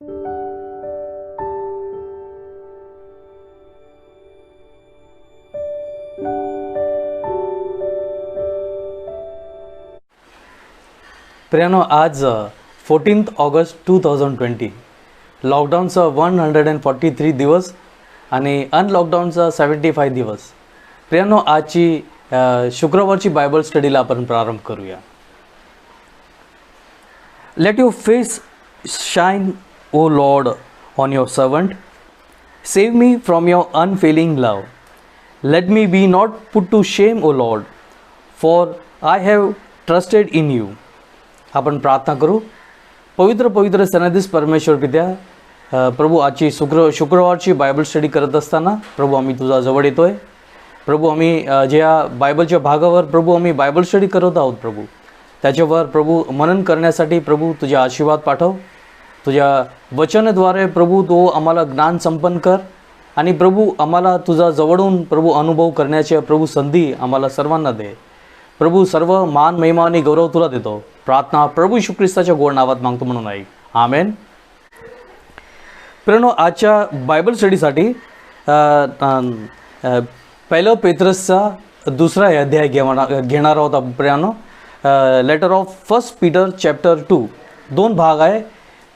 प्रियानो, आज 14 ऑगस्ट 2020, लॉकडाऊनचा 143 दिवस आणि अनलॉकडाऊनचा 75 दिवस. प्रियानो, आजची शुक्रवारची बायबल स्टडीला आपण प्रारंभ करूया. Let your face shine O Lord on your servant, save me from your unfailing love. Let me be not put to shame O Lord, for I have trusted in you. आपण प्रार्थना करू. पवित्र पवित्र सन्निधीस परमेश्वर पित्या, प्रभू, आजची शुक्रवारची बायबल स्टडी करत असताना प्रभू आम्ही तुझा जवळ येतो आहे. प्रभू, आम्ही ज्या बायबलच्या भागावर प्रभू आम्ही बायबल स्टडी करत आहोत प्रभू, त्याच्यावर प्रभू मनन करण्यासाठी प्रभू तुझे आशीर्वाद पाठव. तुझ्या वचनाद्वारे प्रभू तो आम्हाला ज्ञान संपन्न कर आणि प्रभू आम्हाला तुझा जवळून प्रभू अनुभव करण्याची प्रभू संधी आम्हाला सर्वांना दे. प्रभू, सर्व मान महिमा आणि गौरव तुला देतो. प्रार्थना प्रभू येशू ख्रिस्ताच्या गोड नावात मागतो म्हणून ऐक, आमेन. प्रियानो, आजच्या बायबल स्टडीसाठी पहिलं पेत्रसचा दुसरा अध्याय घेणार आहोत आपण. प्रियानो, letter of first Peter chapter 2, 2 भाग आहे.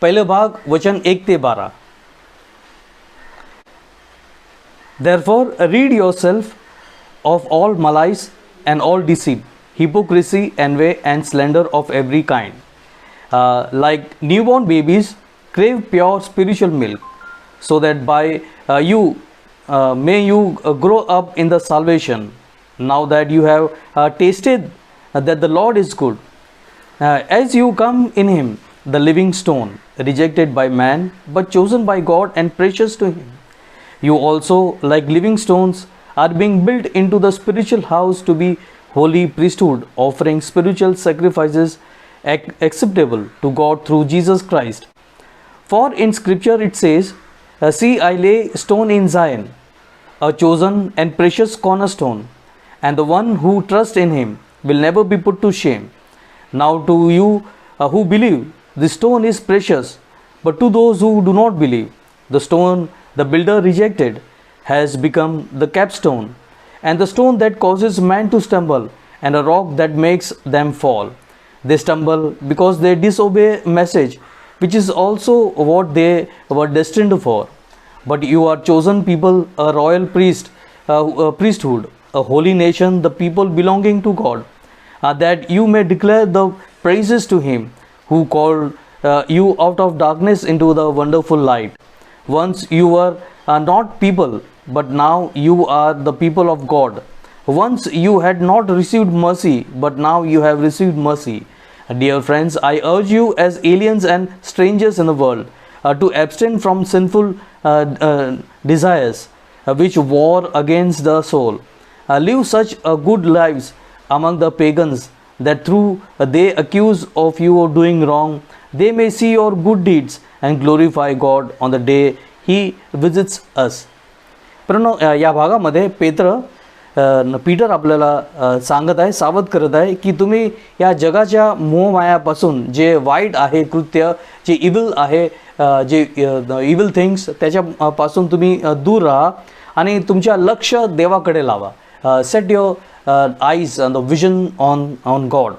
पहिलं भाग वचन 1 ते 12. Therefore rid yourself of all malice and all deceit, hypocrisy, envy, and slander of every kind. Like newborn babies, crave pure spiritual milk, so that by you may you grow up in the salvation, now that you have tasted that the Lord is good. As you come in him, the living stone, rejected by man, but chosen by God and precious to him. You also, like living stones, are being built into the spiritual house to be holy priesthood, offering spiritual sacrifices acceptable to God through Jesus Christ. For in scripture it says, see, I lay stone in Zion, a chosen and precious cornerstone, and the one who trusts in him will never be put to shame. Now to you who believe, the stone is precious, but to those who do not believe, the stone the builder rejected has become the capstone, and the stone that causes man to stumble, and a rock that makes them fall. They stumble because they disobey message, which is also what they were destined for. But you are chosen people, a royal priesthood, a holy nation, the people belonging to God, that you may declare the praises to him who called you out of darkness into the wonderful light. Once you were not people, but now you are the people of God. Once you had not received mercy, but now you have received mercy. Dear friends, I urge you as aliens and strangers in the world to abstain from sinful desires which war against the soul. Live such good lives among the pagans, that through they accuse of you of doing wrong, they may see your good deeds and glorify God on the day he visits us. पण या भागामध्ये Peter आपल्याला सांगत आहे, सावध करत आहे की तुम्ही या जगाच्या मोहमायापासून, जे वाईट आहे कृत्य, जे इविल आहे, जे इविल थिंग्स, त्याच्यापासून तुम्ही दूर राहा आणि तुमच्या लक्ष देवाकडे लावा. Set your eyes and the vision on God.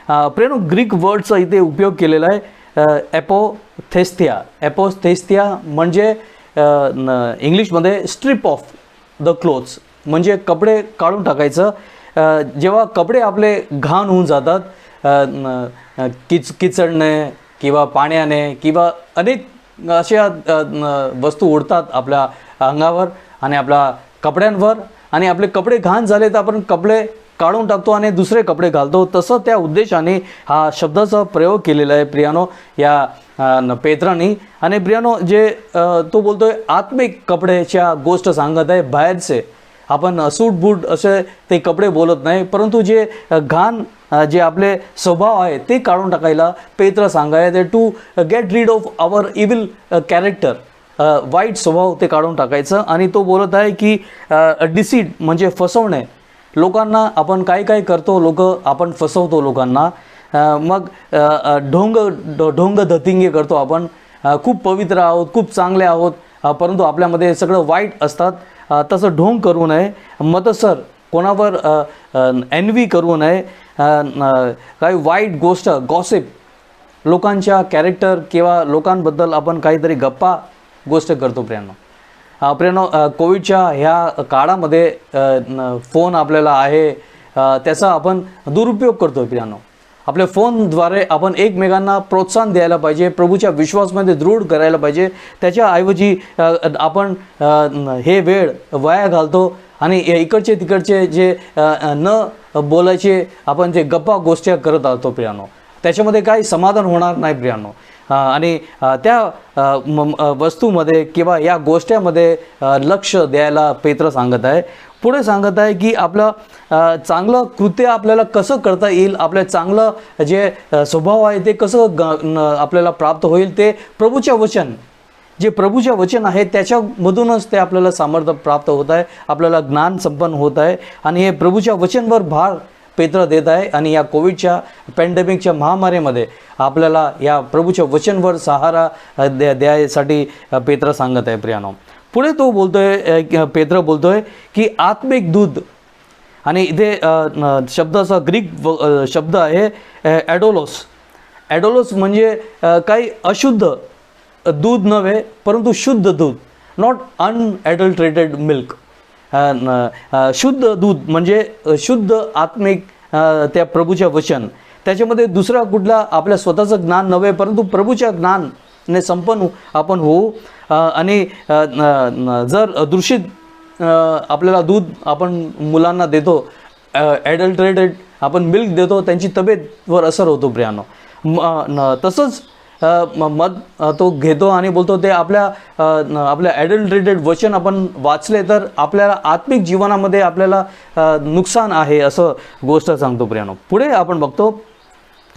प्रियानो, ग्रीक वर्डचा इथे उपयोग केलेला आहे, एपोथेस्थिया म्हणजे इंग्लिशमध्ये स्ट्रिप ऑफ द क्लोथ्स, म्हणजे कपडे काढून टाकायचं. जेव्हा कपडे आपले घाण होऊन जातात, किचडने किंवा पाण्याने किंवा अनेक अशा वस्तू उडतात आपल्या अंगावर आणि आपल्या कपड्यांवर, आणि आपले कपडे घाण झाले तर आपण कपडे काढून टाकतो आणि दुसरे कपडे घालतो. तसं त्या उद्देशाने हा शब्दाचा प्रयोग केलेला आहे प्रियानो या पेत्रानी. आणि प्रियानो, जे तो बोलतोय आत्मिक कपड्याच्या गोष्ट सांगत आहे, बाहेरचे आपण सूट बूट असे ते कपडे बोलत नाही, परंतु जे घाण जे आपले स्वभाव आहे ते काढून टाकायला पेत्र सांगाय, to get rid of our evil character, वाईट स्वभाव ते काढून टाकायचं. आणि तो बोलत आहे की डिसीट म्हणजे फसवणे. लोकांना आपण काय काय करतो, आपण फसवतो लोकांना, मग ढोंग धतिंगे करतो आपण, खूप पवित्र आहोत, खूप चांगले आहोत, परंतु आपल्यामध्ये सगळं वाईट असतात, तसं ढोंग करू नये, मतसर कोणावर एन्व्ही करू नये, काही वाईट गोष्ट गॉसिप लोकांच्या कॅरेक्टर किंवा लोकांबद्दल आपण काहीतरी गप्पा गोष्ट करतो प्रियांनो. कोविडच्या ह्या काळामध्ये फोन आपल्याला आहे, त्याचा आपण दुरुपयोग करतो प्रियांनो. आपल्या फोनद्वारे आपण एकमेकांना प्रोत्साहन द्यायला पाहिजे, प्रभूच्या विश्वासमध्ये दृढ करायला पाहिजे. त्याच्याऐवजी आपण हे वेळ वाया घालतो आणि इकडचे तिकडचे जे न बोलायचे आपण जे गप्पा गोष्टी करत आहोत प्रियांनो, त्याच्यामध्ये काही समाधान होणार नाही प्रियांनो. आणि त्या वस्तूमध्ये किंवा या गोष्टीमध्ये लक्ष द्यायला पेत्र सांगत आहे. पुढे सांगत आहे की आपलं चांगलं कृत्य आपल्याला कसं करता येईल, आपलं चांगलं जे स्वभाव आहे ते कसं आपल्याला प्राप्त होईल, ते प्रभूच्या वचन, जे प्रभूच्या वचन आहे त्याच्यामधूनच ते आपल्याला सामर्थ्य प्राप्त होत आहे, आपल्याला ज्ञान संपन्न होत आहे. आणि हे प्रभूच्या वचनवर भार पेत्र देत आहे. आणि या कोविडच्या पॅन्डेमिकच्या महामारीमध्ये आपल्याला या प्रभूच्या वचनवर सहारा द्यायसाठी पेत्र सांगत आहे प्रियानो. पुढे तो बोलतोय, पेत्र बोलतोय की आत्मिक दूध, आणि इथे शब्दाचा ग्रीक शब्द आहे ॲडोलोस. ॲडोलोस म्हणजे काही अशुद्ध दूध नव्हे, परंतु शुद्ध दूध, नॉट अनॲडल्ट्रेटेड मिल्क. शुद्ध दूध म्हणजे शुद्ध आत्मिक त्या प्रभूच्या वचन, त्याच्यामध्ये दुसरा कुठला आपल्या स्वतःचं ज्ञान नव्हे, परंतु प्रभूच्या ज्ञानने संपन्न आपण होऊ. आणि जर दूषित आपल्याला दूध आपण मुलांना देतो, ॲडल्ट्रेटेड आपण मिल्क देतो, त्यांची तब्येतवर असर होतो प्रियानो. तसंच मध तो घेतो आणि बोलतो ते आपल्या ॲडल्ट्रेटेड वचन आपण वाचले तर आपल्याला आत्मिक जीवनामध्ये आपल्याला नुकसान आहे, असं गोष्ट सांगतो प्रियानो. पुढे आपण बघतो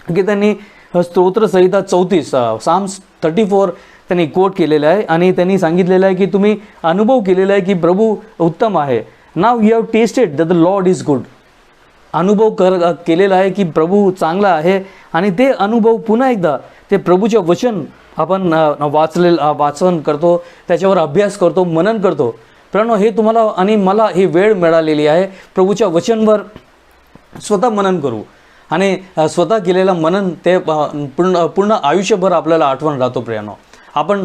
की त्यांनी स्तोत्रसंहिता 34 साम्स 34 त्यांनी कोट केलेलं आहे आणि त्यांनी सांगितलेलं आहे की तुम्ही अनुभव केलेला आहे की प्रभू उत्तम आहे. नाव you have tested that the Lord is good. अनुभव केलेला आहे की प्रभू चांगला आहे, आणि ते अनुभव पुन्हा एकदा ते प्रभूचे वचन आपण वाचन करतो, त्याच्यावर अभ्यास करतो, मनन करतो. प्रियानो, हे तुम्हाला आणि मला ही वेळ मिळालेली आहे प्रभूच्या वचनवर स्वतः मनन करू, आणि स्वतः केलेलं मनन ते पूर्ण आयुष्यभर आपल्याला आठवण राहतो प्रियानो. आपण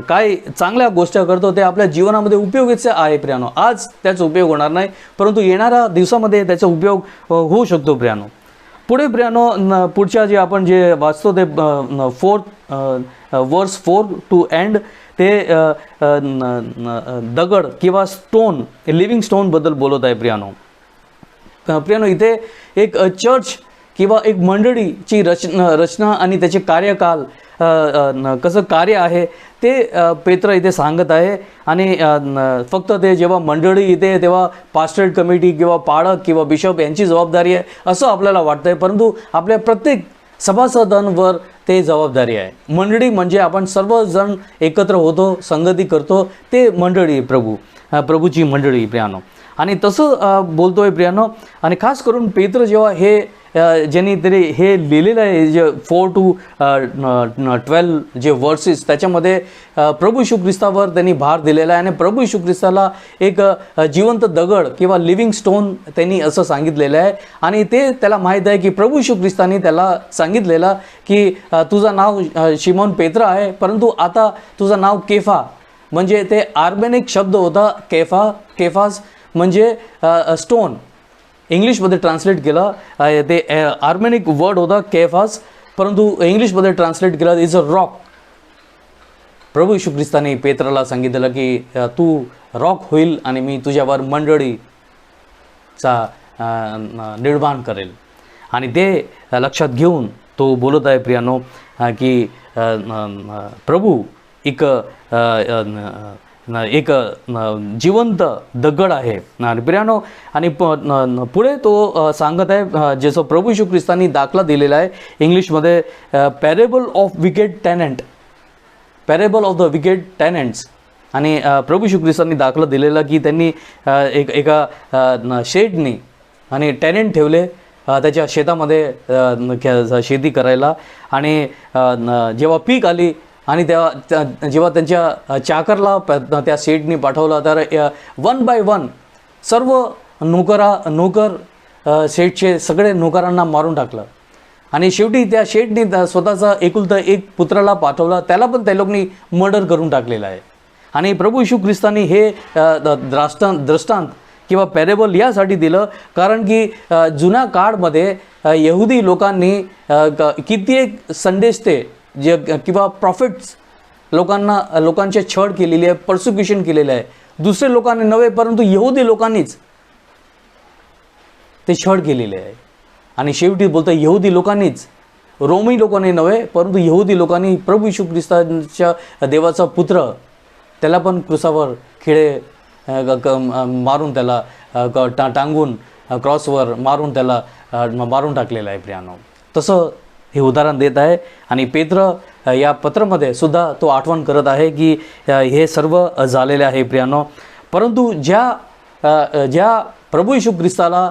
काय चांगल्या गोष्टी करतो ते आपल्या जीवनामध्ये उपयोगीचे आहे प्रियानो. आज त्याचा उपयोग होणार नाही, परंतु येणाऱ्या दिवसामध्ये त्याचा उपयोग होऊ शकतो प्रियानो. पुढे प्रियानो पुढच्या जे आपण जे वाचतो ते 4 वर्स 4 टू एंड, ते दगड किंवा स्टोन, लिव्हिंग स्टोनबद्दल बोलत आहे प्रियानो. प्रियानो, इथे एक चर्च किंवा एक मंडळीची रचना आणि त्याचे कार्यकाल कसं कार्य आहे ते पेत्र इथे सांगत आहे. आणि फक्त ते जेव्हा मंडळी येते तेव्हा पास्टरेट कमिटी किंवा पाळक किंवा बिशप यांची जबाबदारी आहे असं आपल्याला वाटतं आहे, परंतु आपल्या प्रत्येक सभासदांवर ते जबाबदारी आहे. मंडळी म्हणजे आपण सर्वजण एकत्र होतो, संगती करतो, ते मंडळी प्रभूची मंडळी प्रियानो. आणि तसं बोलतोय प्रियानो. आणि खास करून पेत्र जेव्हा हे ज्यांनी तरी हे लिहिलेलं आहे जे 4 to 12 जे वर्सेस, त्याच्यामध्ये प्रभू येशू ख्रिस्तावर त्यांनी भार दिलेला आहे. आणि प्रभू येशू ख्रिस्ताला एक जिवंत दगड किंवा लिव्हिंग स्टोन त्यांनी असं सांगितलेलं आहे. आणि ते त्याला माहीत आहे की प्रभू येशू ख्रिस्तानी त्याला सांगितलेलं की तुझं नाव शिमोन पेत्र आहे, परंतु आता तुझं नाव केफा, म्हणजे ते आर्मेनिक शब्द होता केफास म्हणजे स्टोन. इंग्लिशमध्ये ट्रान्सलेट केलं ते आर्मेनिक वर्ड होता केफास, परंतु इंग्लिशमध्ये ट्रान्सलेट केलं इज अ रॉक. प्रभू येशू ख्रिस्ताने पेत्राला सांगितलं की तू रॉक होईल आणि मी तुझ्यावर मंडळीचा निर्माण करेल. आणि ते लक्षात घेऊन तो बोलत आहे प्रियानो की प्रभू एक जिवंत दगड आहे प्रियानो. आणि पुढे तो सांगत आहे जसं प्रभू येशू ख्रिस्तानी दाखला दिलेला आहे इंग्लिशमध्ये पॅरेबल ऑफ द विकेड टॅनंट्स. आणि प्रभू येशू ख्रिस्तानी दाखला दिलेला की त्यांनी एका शेडनी आणि टॅनंट ठेवले त्याच्या शेतामध्ये शेती करायला. आणि जेव्हा पीक आली आणि जेव्हा त्यांच्या चाकरला त्या सेठनी पाठवलं तर वन बाय वन सर्व नोकर शेठचे सगळे नोकरांना मारून टाकलं. आणि शेवटी त्या शेठनी स्वतःचा एकुलता एक पुत्राला पाठवला, त्याला पण त्या लोकांनी मर्डर करून टाकलेलं आहे. आणि प्रभू येशू ख्रिस्तांनी हे दृष्टांत किंवा पॅरेबल यासाठी दिलं कारण की जुन्या काळमध्ये यहुदी लोकांनी कित्येक संदेश ते जे किंवा प्रॉफिट्स लोकांचे छळ केलेली आहे, पर्सिक्युशन केलेलं आहे. दुसरे लोकांनी नव्हे परंतु यहुदी लोकांनीच ते छळ केलेले आहे. आणि शेवटी बोलतं यहुदी लोकांनीच, रोमी लोकांनी नव्हे परंतु यहुदी लोकांनी प्रभू येशू ख्रिस्ताच्या देवाचा पुत्र त्याला पण क्रुसावर खिळे मारून त्याला टांगून क्रॉसवर मारून त्याला मारून टाकलेलं आहे प्रियानो. तसं हे उदाहरण देत आहे. आणि पेत्र या पत्रामध्ये सुद्धा तो आठवण करत आहे की हे सर्व झालेले आहे प्रियानो. परंतु ज्या प्रभू येशू ख्रिस्ताला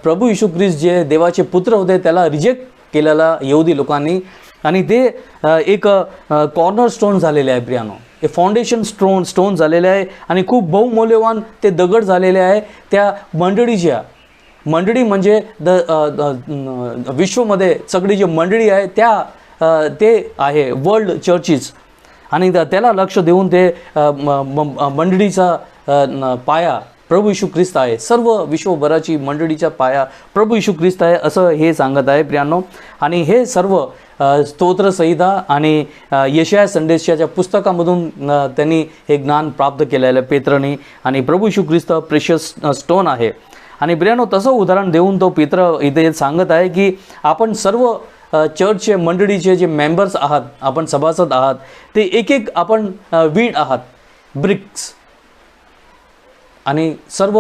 प्रभू येशू ख्रिस्त जे देवाचे पुत्र होते त्याला रिजेक्ट केलेला यहुदी लोकांनी, आणि ते एक कॉर्नर स्टोन झालेले आहे प्रियानो. हे फाउंडेशन स्टोन झालेले आहे आणि खूप बहुमूल्यवान ते दगड झालेले आहे त्या मंडळी म्हणजे विश्वमध्ये सगळी जी मंडळी आहे ते आहे वर्ल्ड चर्चेस. आणि त्याला लक्ष देऊन ते मंडळीचा पाया प्रभू येशू ख्रिस्त आहे. सर्व विश्वभराची मंडळीचा पाया प्रभू येशू ख्रिस्त आहे असं हे सांगत आहे प्रियानो. आणि हे सर्व स्तोत्रसंहिता आणि यशाया संदेशाच्या पुस्तकामधून त्यांनी हे ज्ञान प्राप्त केलेलं आहे पेत्रनी. आणि प्रभू येशू ख्रिस्त प्रेशियस स्टोन आहे. आणि प्रियानो तसं उदाहरण देऊन तो पेत्र इथे सांगत आहे की आपण सर्व चर्चचे मंडळीचे जे मेंबर्स आहात, आपण सभासद आहात, ते एक एक आपण वीट आहात, ब्रिक्स. आणि सर्व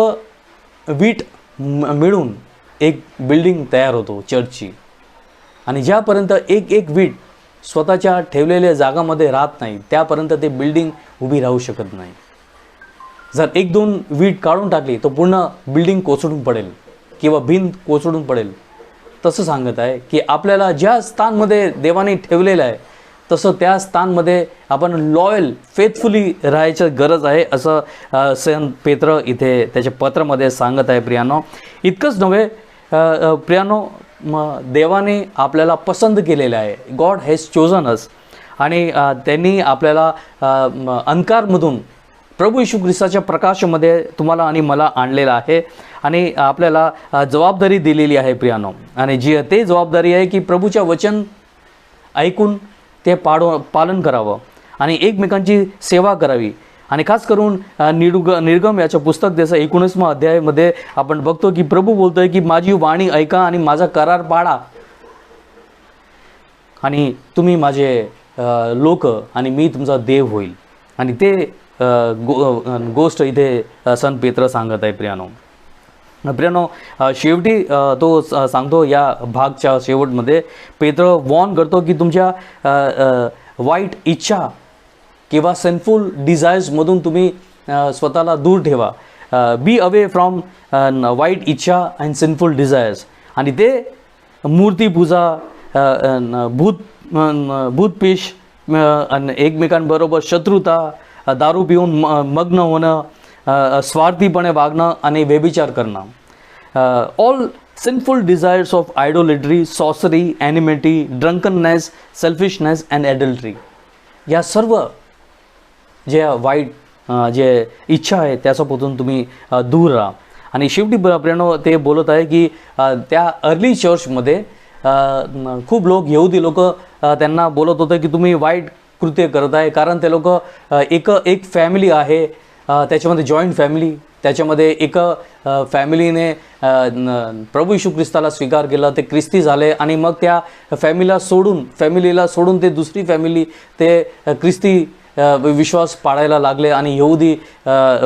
वीट मिळून एक बिल्डिंग तयार होतो चर्चची. आणि ज्यापर्यंत एक वीट स्वतःच्या ठेवलेल्या जागामध्ये राहत नाही त्यापर्यंत ते बिल्डिंग उभी राहू शकत नाही. जर एक दोन वीट काढून टाकली तर पूर्ण बिल्डिंग कोसळून पडेल किंवा भिंत कोसळून पडेल. तसं सांगत आहे की आपल्याला ज्या स्थानमध्ये देवाने ठेवलेलं आहे तसं त्या स्थानमध्ये आपण लॉयल फेथफुली राहायची गरज आहे असं संत पेत्र इथे त्याच्या पत्रामध्ये सांगत आहे प्रियानो. इतकंच नव्हे प्रियानो, देवाने आपल्याला पसंत केलेलं आहे. गॉड हॅज चोजन अस. आणि त्यांनी आपल्याला अंधकारमधून प्रभू येशू ख्रिस्ताच्या प्रकाशामध्ये तुम्हाला आणि मला आणलेलं आहे. आणि आपल्याला जबाबदारी दिलेली आहे प्रियानो. आणि ते जबाबदारी आहे की प्रभूच्या वचन ऐकून ते पालन करावं आणि एकमेकांची सेवा करावी. आणि खास करून निर्गम याचं पुस्तक त्याचं 19वां अध्यायामध्ये आपण बघतो की प्रभू बोलतो आहे की माझी वाणी ऐका आणि माझा करार पाळा आणि तुम्ही माझे लोक आणि मी तुमचा देव होईल. आणि ते गोष्ट इथे संत पेत्र सांगत आहे प्रियानो. शेवटी तो सांगतो या भागच्या शेवटमध्ये पेत्र वॉर्न करतो की तुमच्या वाईट इच्छा किंवा सिनफुल डिझायर्समधून तुम्ही स्वतःला दूर ठेवा. बी अवे फ्रॉम वाईट इच्छा अँड सिनफुल डिझायर्स. आणि ते मूर्तीपूजा, भूतपेश, एकमेकांबरोबर शत्रुता, दारू पिऊन मग्न होणं, स्वार्थीपणे वागणं आणि व्यभिचार करणं, all sinful desires of idolatry, sorcery, enmity, drunkenness, selfishness and adultery. या सर्व जे वाईट जे इच्छा आहे त्याच्यापासून तुम्ही दूर राहा. आणि शेवटी प्रियानो ते बोलत आहे की त्या अर्ली चर्चमध्ये खूप लोक, यहुदी लोक त्यांना बोलत होते की तुम्ही वाईट कृत्य करत आहे. कारण ते लोक एक फॅमिली आहे, त्याच्यामध्ये जॉईंट फॅमिली, त्याच्यामध्ये एक फॅमिलीने प्रभू येशू ख्रिस्ताला स्वीकार केला, ते ख्रिस्ती झाले. आणि मग त्या फॅमिलीला सोडून ते दुसरी फॅमिली ते ख्रिस्ती विश्वास पाळायला लागले आणि यहुदी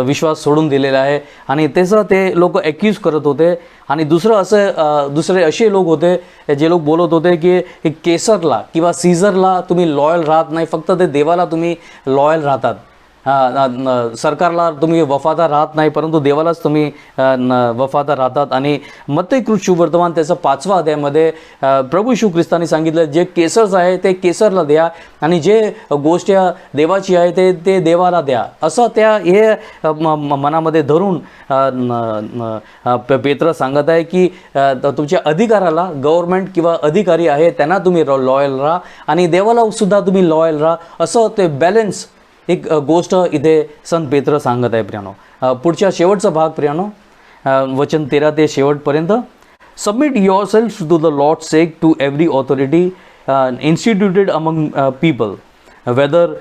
विश्वास सोडून दिलेला आहे. आणि त्याचं ते लोक ॲक्यूज करत होते. आणि दुसरे असे लोक होते जे लोक बोलत होते की केसरला किंवा सीझरला तुम्ही लॉयल राहत नाही, फक्त ते देवाला तुम्ही लॉयल राहतात. सरकारला तुम्ही वफादार राहत नाही, परंतु देवालाच तुम्ही वफादार राहतात. आणि मत्ती कृषी वर्तमान त्याचं 5व्या अध्यायामध्ये प्रभू येशू ख्रिस्ताने सांगितलं, जे केसरच आहे ते केसरला द्या आणि जे गोष्ट देवाची आहे ते देवाला द्या. असं त्या हे मनामध्ये धरून पेत्र सांगत आहे की तुमच्या अधिकाराला, गव्हर्नमेंट किंवा अधिकारी आहे त्यांना तुम्ही लॉयल राहा आणि देवाला सुद्धा तुम्ही लॉयल राहा. असं ते बॅलन्स एक गोष्ट इथे संत पेत्र सांगत आहे प्रियानो. पुढच्या शेवटचा भाग प्रियानो, वचन 13 ते शेवटपर्यंत. Submit your self to the Lord sake to every authority instituted among people, whether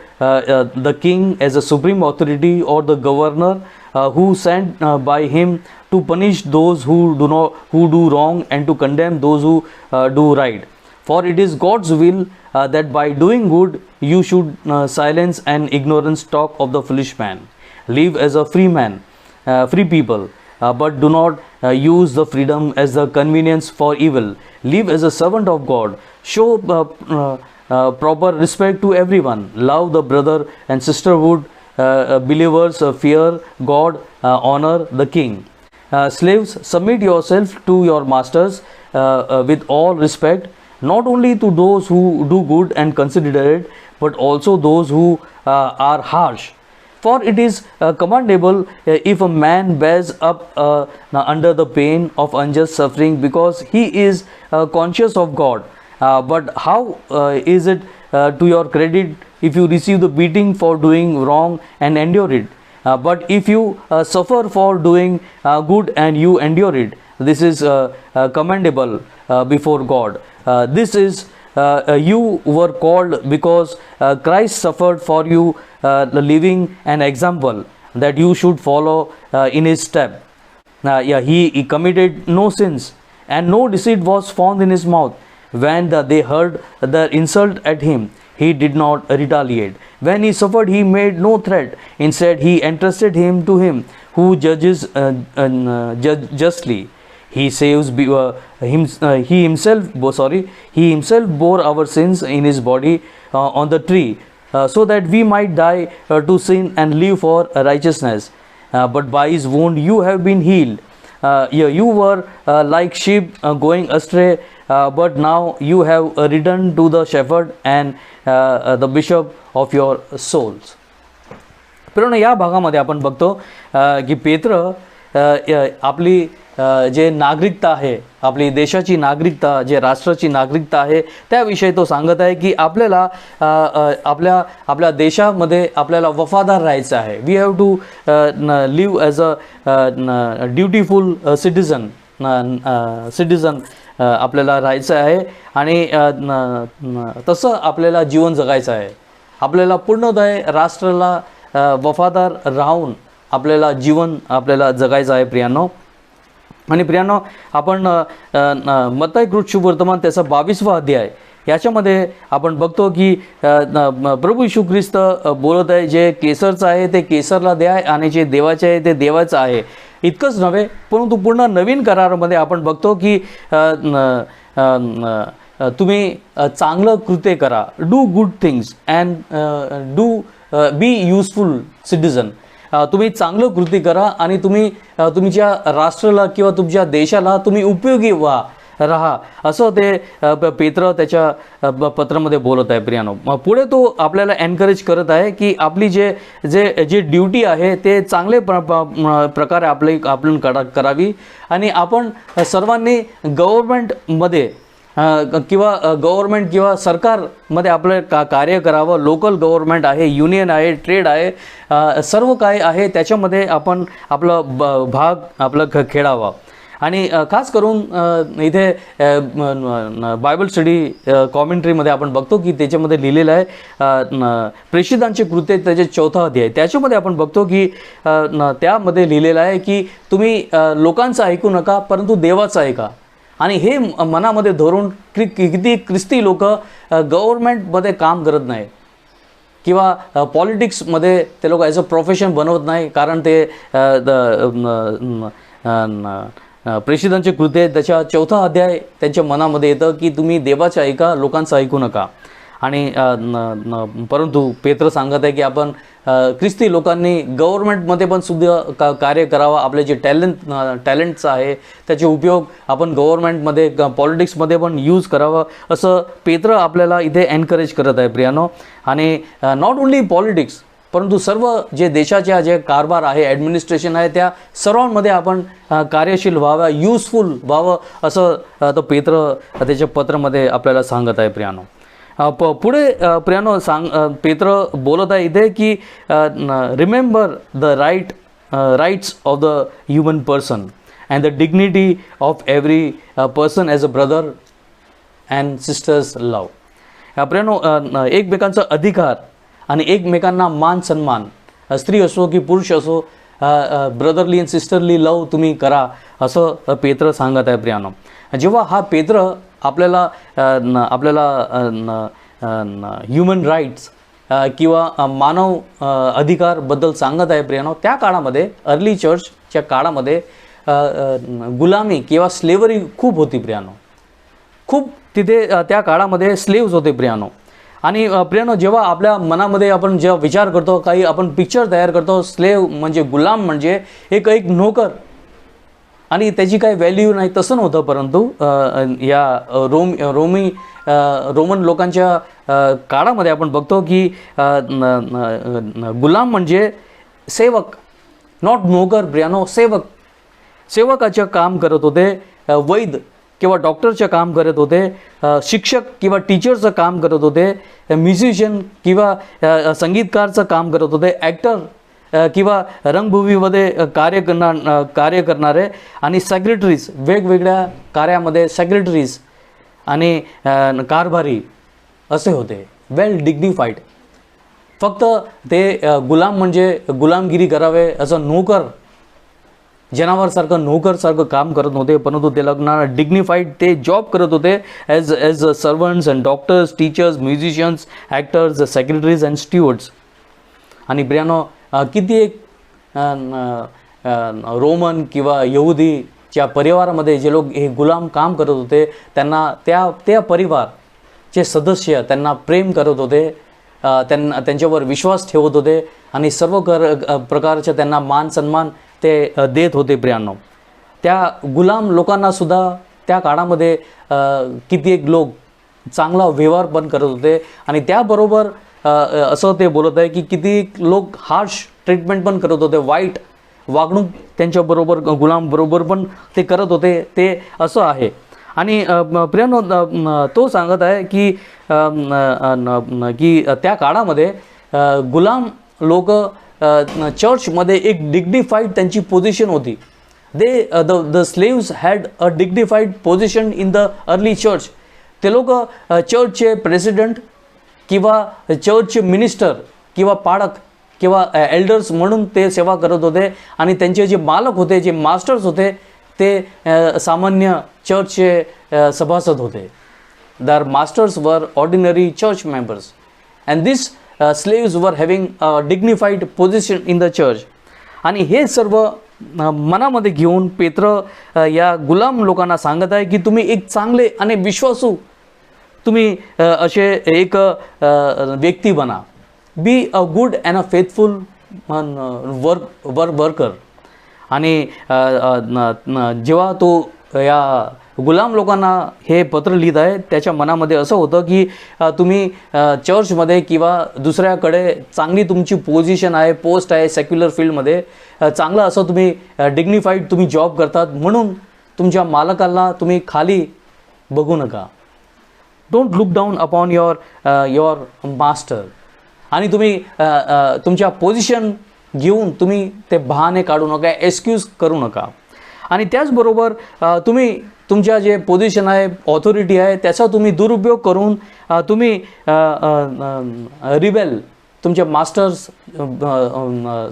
the king as a supreme authority or the governor who sent by him to punish those who do wrong and to condemn those who do right. For it is God's will that by doing good you should silence and ignorance talk of the foolish man. Live as a free man, free people, but do not use the freedom as the convenience for evil. Live as a servant of God. Show proper respect to everyone. Love the brother and sisterhood. Believers fear God, honor the king. Slaves, submit yourself to your masters with all respect, not only to those who do good and considerate, but also those who are harsh. For it is commendable if a man bears up under the pain of unjust suffering, because he is conscious of God. But how is it to your credit if you receive the beating for doing wrong and endure it? But if you suffer for doing good and you endure it, this is commendable before God. This is you were called because Christ suffered for you, leaving an example that you should follow in his step. He committed no sins, and no deceit was found in his mouth. When they heard the insult at him, he did not retaliate. When he suffered, he made no threat. Instead, he entrusted him to him who judges justly. He saves he himself bore our sins in his body on the tree, so that we might die to sin and live for righteousness. But by his wound you have been healed. You were like sheep going astray, but now you have returned to the shepherd and the bishop of your souls. पण या भागामध्ये आपण बघतो की पेत्र आपली जे नागरिकता आहे, आपली देशाची नागरिकता, जे राष्ट्राची नागरिकता आहे, त्याविषयी तो सांगत आहे की आपल्याला आपल्या देशामध्ये आपल्याला वफादार राहायचं आहे. We have to live as a dutiful citizen आपल्याला राहायचं आहे आणि तसं आपल्याला जीवन जगायचं आहे. आपल्याला पूर्णतः राष्ट्राला वफादार राहून आपल्याला जीवन आपल्याला जगायचं आहे प्रियांनो. आणि प्रियांनो, आपण मत्ती कृषी वर्तमान त्याचा 22वा अध्याय याच्यामध्ये आपण बघतो की प्रभू येशू ख्रिस्त बोलत आहे, जे केसरचं आहे ते केसरला द्या आणि जे देवाचे आहे ते देवाचं आहे. इतकंच नव्हे, परंतु पूर्ण नवीन करारामध्ये आपण बघतो की तुम्ही चांगलं कृत्य करा, do good things and B useful citizen. तुम्ही चांगलं कृती करा आणि तुम्ही तुमच्या राष्ट्राला किंवा तुमच्या देशाला तुम्ही उपयोगी राहा, असं ते पेत्र त्याच्या पत्रामध्ये बोलत आहे प्रियानो. पुढे तो आपल्याला एनकरेज करत आहे की आपली जे ड्युटी आहे ते चांगले प्रकारे आपण करावी आणि आपण सर्वांनी गव्हर्नमेंटमध्ये किंवा सरकारमध्ये आपलं कार्य करावं. लोकल गव्हर्नमेंट आहे, युनियन आहे, ट्रेड आहे, सर्व काय आहे त्याच्यामध्ये आपण भाग खेळावा. आणि खास करून इथे बायबल स्टडी कॉमेंट्रीमध्ये आपण बघतो की त्याच्यामध्ये लिहिलेलं आहे प्रेषितांचे कृत्य त्याचे 4था अध्याय. त्याच्यामध्ये आपण बघतो की त्यामध्ये लिहिलेलं आहे की तुम्ही लोकांचं ऐकू नका, परंतु देवाचं ऐका. आणि हे मनामध्ये धरून किती ख्रिस्ती लोक गव्हर्नमेंटमध्ये काम करत नाही किंवा पॉलिटिक्समध्ये ते लोक ॲज अ प्रोफेशन बनवत नाही, कारण ते प्रेषितांचे कृत्य त्याच्या 4था अध्याय त्यांच्या मनामध्ये येतं की तुम्ही देवाचं ऐका, लोकांचं ऐकू नका. आणि परंतु पेत्र सांगत आहे की आपण ख्रिस्ती लोकांनी गव्हर्नमेंटमध्ये पण सुद्धा कार्य करावं. आपले जे टॅलेंट्स आहे त्याचे उपयोग आपण गव्हर्नमेंटमध्ये पॉलिटिक्समध्ये पण यूज करावं, असं पेत्र आपल्याला इथे एनकरेज करत आहे प्रियानो. आणि नॉट ओन्ली पॉलिटिक्स, परंतु सर्व जे देशाच्या जे कारभार आहे, ॲडमिनिस्ट्रेशन आहे, त्या सर्वांमध्ये आपण कार्यशील व्हावं, युजफुल व्हावं, असं तो पेत्र त्याच्या पत्रामध्ये आपल्याला सांगत आहे प्रियानो. पुढे प्रियानो पेत्र बोलत आहे इथे की remember the rights of the human person and the dignity of every person as a brother and sisters love. प्रियानो, एकमेकांचा अधिकार आणि एकमेकांना मान सन्मान, स्त्री असो की पुरुष असो, ब्रदरली अँड सिस्टरली लव तुम्ही करा, असं पेत्र सांगत आहे प्रियानो. जेव्हा हा पेत्र आपल्याला ह्युमन राईट्स किंवा मानव अधिकारबद्दल सांगत आहे प्रियानो, त्या काळामध्ये अर्ली चर्चच्या काळामध्ये गुलामी किंवा स्लेवरी खूप होती प्रियानो. खूप तिथे त्या काळामध्ये स्लेव्स होते प्रियानो. आणि प्रियानो, जेव्हा आपल्या मनामध्ये आपण जेव्हा विचार करतो, काही आपण पिक्चर तयार करतो, स्लेव म्हणजे गुलाम म्हणजे एक नोकर आणि त्याची काही व्हॅल्यू नाही, तसं नव्हतं. परंतु या रोमन लोकांच्या काळामध्ये आपण बघतो की गुलाम म्हणजे सेवक, नॉट नोकर प्रियानो, सेवकाचं काम करत होते, वैद्य किंवा डॉक्टरचं काम करत होते, शिक्षक किंवा टीचरचं काम करत होते, म्युझिशियन किंवा संगीतकारचं काम करत होते, ॲक्टर किंवा रंगभूमीमध्ये कार्य करणारे, आणि सेक्रेटरीज, वेगवेगळ्या कार्यामध्ये सेक्रेटरीज आणि कारभारी असे होते, वेल डिग्निफाईड. फक्त ते गुलाम म्हणजे गुलामगिरी करावे, असं नोकर, जनावरसारखं नोकरसारखं काम करत नव्हते, परंतु ते लग्नाला डिग्निफाईड ते जॉब करत होते as servants and doctors, teachers, musicians, actors, secretaries and stewards. आणि प्रियानो, किती एक रोमन किंवा यहुदीच्या परिवारामध्ये जे लोक हे गुलाम काम करत होते, त्यांना त्या परिवारचे सदस्य त्यांना प्रेम करत होते, त्यांच्यावर विश्वास ठेवत होते आणि सर्व प्रकारच्या त्यांना मान सन्मान ते देत होते प्रियानो. त्या गुलाम लोकांना सुद्धा त्या काळामध्ये कित्येक लोक चांगला व्यवहार पण करत होते. आणि त्याबरोबर असं ते बोलत आहे की किती लोक हार्श ट्रीटमेंट पण करत होते, वाईट वागणूक त्यांच्याबरोबर, गुलामबरोबर पण ते करत होते, ते असं आहे. आणि प्रियानो, तो सांगत आहे की त्या काळामध्ये गुलाम लोक चर्चमध्ये एक डिग्निफाईड त्यांची पोझिशन होती. The slaves had a dignified position in the early church. ते लोक चर्चचे प्रेसिडेंट किंवा चर्चचे मिनिस्टर किंवा पाळक किंवा एल्डर्स म्हणून ते सेवा करत होते. आणि त्यांचे जे मालक होते, जे मास्टर्स होते, ते सामान्य चर्चचे सभासद होते. दर मास्टर्स वर ordinary church members and this slaves were having a dignified position in the church. आणि हे सर्व मनामध्ये घेऊन पेत्र या गुलाम लोकांना सांगत आहे की तुम्ही एक चांगले आणि विश्वासू तुम्ही असे एक व्यक्ती बना. Be a good and a faithful worker. आणि जेव्हा तो या गुलाम लोकांना हे पत्र लिहित आहे, त्याच्या मनामध्ये असं होतं की तुम्ही चर्चमध्ये किंवा दुसऱ्याकडे चांगली तुमची पोझिशन आहे, पोस्ट आहे, सेक्युलर फील्डमध्ये चांगलं असं तुम्ही डिग्निफाईड तुम्ही जॉब करतात, म्हणून तुमच्या मालकाला तुम्ही खाली बघू नका. Don't look down upon your master. आणि तुम्ही तुमच्या पोझिशन घेऊन तुम्ही ते बहाणे काढू नका, एक्सक्यूज करू नका. आणि त्याचबरोबर तुम्ही तुमच्या जे पोझिशन आहे, ऑथॉरिटी आहे, त्याचा तुम्ही दुरुपयोग करून तुम्ही रिबेल, तुमच्या मास्टर्स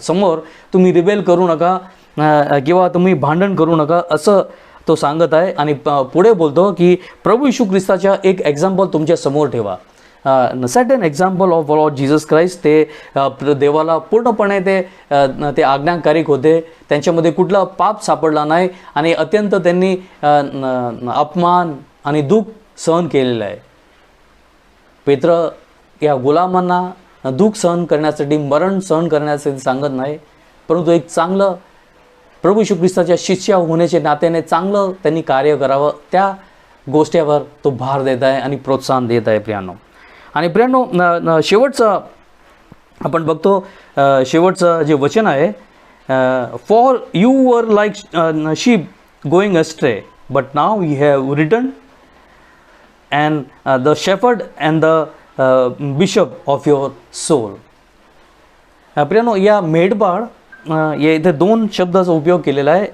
समोर तुम्ही रिबेल करू नका किंवा तुम्ही भांडण करू नका, असं तो सांगत आहे. आणि पुढे बोलतो की प्रभू येशू ख्रिस्ताच्या एक एक्झाम्पल तुमच्या समोर ठेवा. Set an example of Lord Jesus Christ. ते देवाला पूर्णपणे ते आज्ञाकारिक होते, त्यांच्यामध्ये कुठला पाप सापडला नाही आणि अत्यंत त्यांनी अपमान आणि दुःख सहन केलेलं आहे. पेत्र या गुलामांना दुःख सहन करण्यासाठी, मरण सहन करण्यासाठी सांगत नाही, परंतु एक चांगलं प्रभू येशू ख्रिस्ताच्या शिष्य होण्याच्या नात्याने चांगलं त्यांनी कार्य करावं, त्या गोष्टीवर तो भार देत आहे आणि प्रोत्साहन देत आहे प्रियांनो. आणि प्रियांनो, शेवटचं आपण बघतो, शेवटचं जे वचन आहे, for you were like sheep going astray but now you have return and the shepherd and the bishop of your soul. प्रियांनो, या मेढपाळ या इथे दोन शब्दाचा उपयोग केलेला आहे,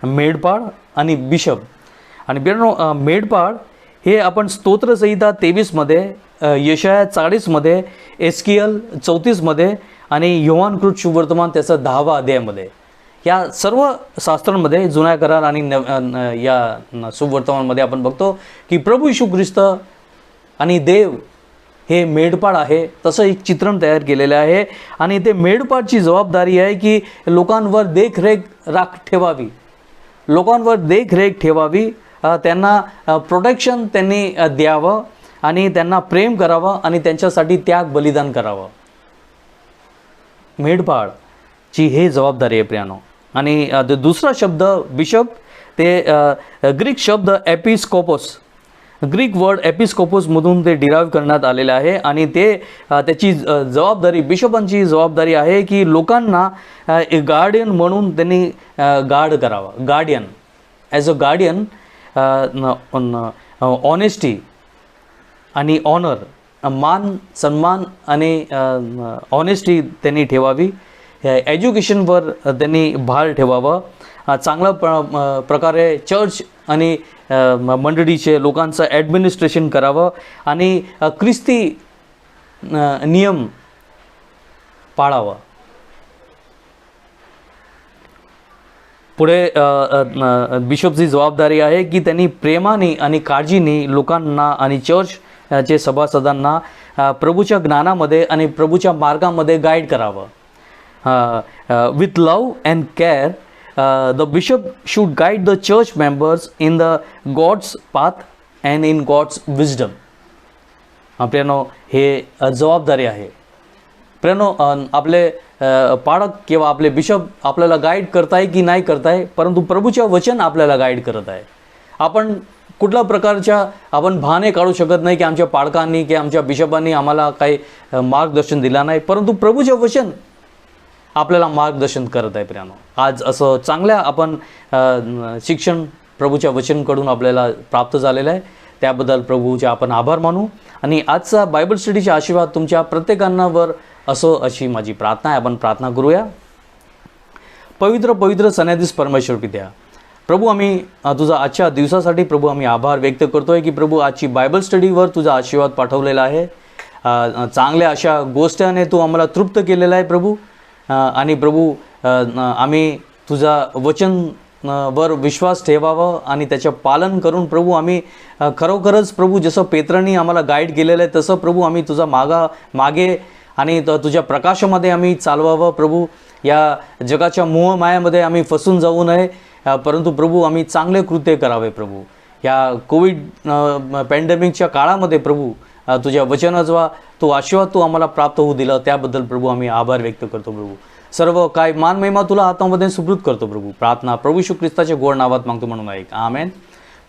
मेढपाळ आणि बिशप. आणि प्रियांनो, मेढपाळ हे आपण स्तोत्रसंहिता 23मध्ये, यशाया 40मध्ये, एस्कियल 34मध्ये आणि योहान कृत शुभवर्तमान त्याचा 10वा अध्यायामध्ये, या सर्व शास्त्रांमध्ये, जुन्या करार आणि या शुभवर्तमानमध्ये आपण बघतो की प्रभू येशू ख्रिस्त आणि देव हे मेढपाळ आहे, तसं एक चित्रण तयार केलेलं आहे. आणि ते मेढपाळची जबाबदारी आहे की लोकांवर देखरेख ठेवावी, लोकांवर देखरेख ठेवावी, त्यांना प्रोटेक्शन त्यांनी द्यावं आणि त्यांना प्रेम करावं आणि त्यांच्यासाठी त्याग बलिदान करावं. मेढपाळची हे जबाबदारी आहे प्रियानो. आणि दुसरा शब्द बिशप, ते ग्रीक शब्द एपिस्कोपोस, ग्रीक वर्ड एपिस्कोपोसमधून ते डिराईव्ह करण्यात आलेलं आहे. आणि ते त्याची जबाबदारी, बिशपांची जबाबदारी आहे की लोकांना गार्डियन म्हणून त्यांनी गार्ड करावं, guardian, as a guardian, honesty आणि ऑनर, मान सन्मान आणि ऑनेस्टी त्यांनी ठेवावी, एज्युकेशनवर त्यांनी भार ठेवावं, चांगल्या प्रकारे चर्च आणि मंडळीचे लोकांचं ॲडमिनिस्ट्रेशन करावं आणि ख्रिस्ती नियम पाळावा. पुढे बिशपची जबाबदारी आहे की त्यांनी प्रेमाने आणि काळजीने लोकांना आणि चर्चचे सभासदांना प्रभूच्या ज्ञानामध्ये आणि प्रभूच्या मार्गामध्ये गाईड करावं. With love and care the bishop should guide the church members in the God's path and in God's wisdom. प्रियानो, हे जबाबदारी आहे. प्रियानो, आपले पाळक किंवा आपले बिशप आपल्याला गाईड करताय की नाही करताय, परंतु प्रभूच्या वचन आपल्याला गाईड करत आहे. आपण कुठल्या प्रकारच्या आपण बहाणे काढू शकत नाही की आमच्या पाळकांनी की आमच्या बिशपांनी आम्हाला काही मार्गदर्शन दिलं नाही, परंतु प्रभूचे वचन आपल्याला मार्गदर्शन करत आहे. प्रियानो, आज असं चांगल्या आपण शिक्षण प्रभूच्या वचनकडून आपल्याला प्राप्त झालेलं आहे, त्याबद्दल प्रभूचे आपण आभार मानू. आणि आजचा बायबल स्टडीचे आशीर्वाद तुमच्या प्रत्येकांवर असो अशी माझी प्रार्थना आहे. आपण प्रार्थना करूया. पवित्र पवित्र सन्याधीश परमेश्वर पित्या, प्रभू आम्ही तुझा आजच्या दिवसासाठी प्रभू आम्ही आभार व्यक्त करतोय की प्रभू आजची बायबल स्टडीवर तुझा आशीर्वाद पाठवलेला आहे. चांगल्या अशा गोष्टीने तू आम्हाला तृप्त केलेला आहे प्रभू. आणि प्रभू आम्ही तुझा वचनवर विश्वास ठेवावं आणि त्याचं पालन करून प्रभू आम्ही खरोखरच प्रभू जसं पेत्रांनी आम्हाला गाईड केलेलं आहे तसं प्रभू आम्ही तुझा मागे आणि तुझ्या प्रकाशामध्ये आम्ही चालवावं प्रभू. या जगाच्या मोहमायामध्ये आम्ही फसून जाऊ नये, परंतु प्रभू आम्ही चांगले कृत्य करावे प्रभू. या कोविड पॅन्डेमिकच्या काळामध्ये प्रभू तुझ्या वचनाचा तो आशीर्वाद तू आम्हाला प्राप्त होऊ दिला, त्याबद्दल प्रभू आम्ही आभार व्यक्त करतो प्रभू. सर्व काय मान महिमा तुला हातामध्ये सुपूर्द करतो प्रभू. प्रार्थना प्रभू येशू ख्रिस्ताच्या गोड नावात मागतो म्हणून ऐक, आमेन.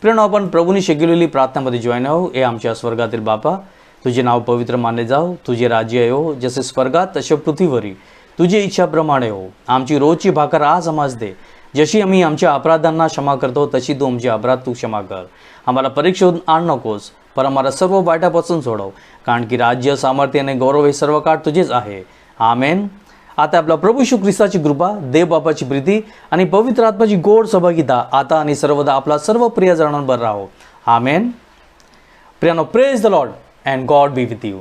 प्रिय, आपण प्रभूने शिकवलेली प्रार्थनामध्ये जॉईन आहो. हे आमच्या स्वर्गातील बापा, तुझे नाव पवित्र मानले जाओ, तुझे राज्य हो, जसे स्वर्गात तसे पृथ्वीवरी तुझी इच्छाप्रमाणे हो. आमची रोजची भाकर आज आम्हास दे, जशी आम्ही आमच्या अपराधांना क्षमा करतो तशी तू आमचे अपराध तू क्षमा कर. आम्हाला परीक्षेतून आण नकोस, पर आम्हाला सर्व वाईटापासून सोडव, कारण की राज्य, सामर्थ्य आणि गौरव हे सर्व काळ तुझेच आहे, आमेन. आता आपला प्रभू येशू ख्रिस्ताची कृपा, देव बापाची प्रीती आणि पवित्र आत्म्याची गोड सहभागिता आता आणि सर्वदा आपला सर्व प्रियजनांवर राहो, आमेन. प्रियानो, praise the lord and god be with you.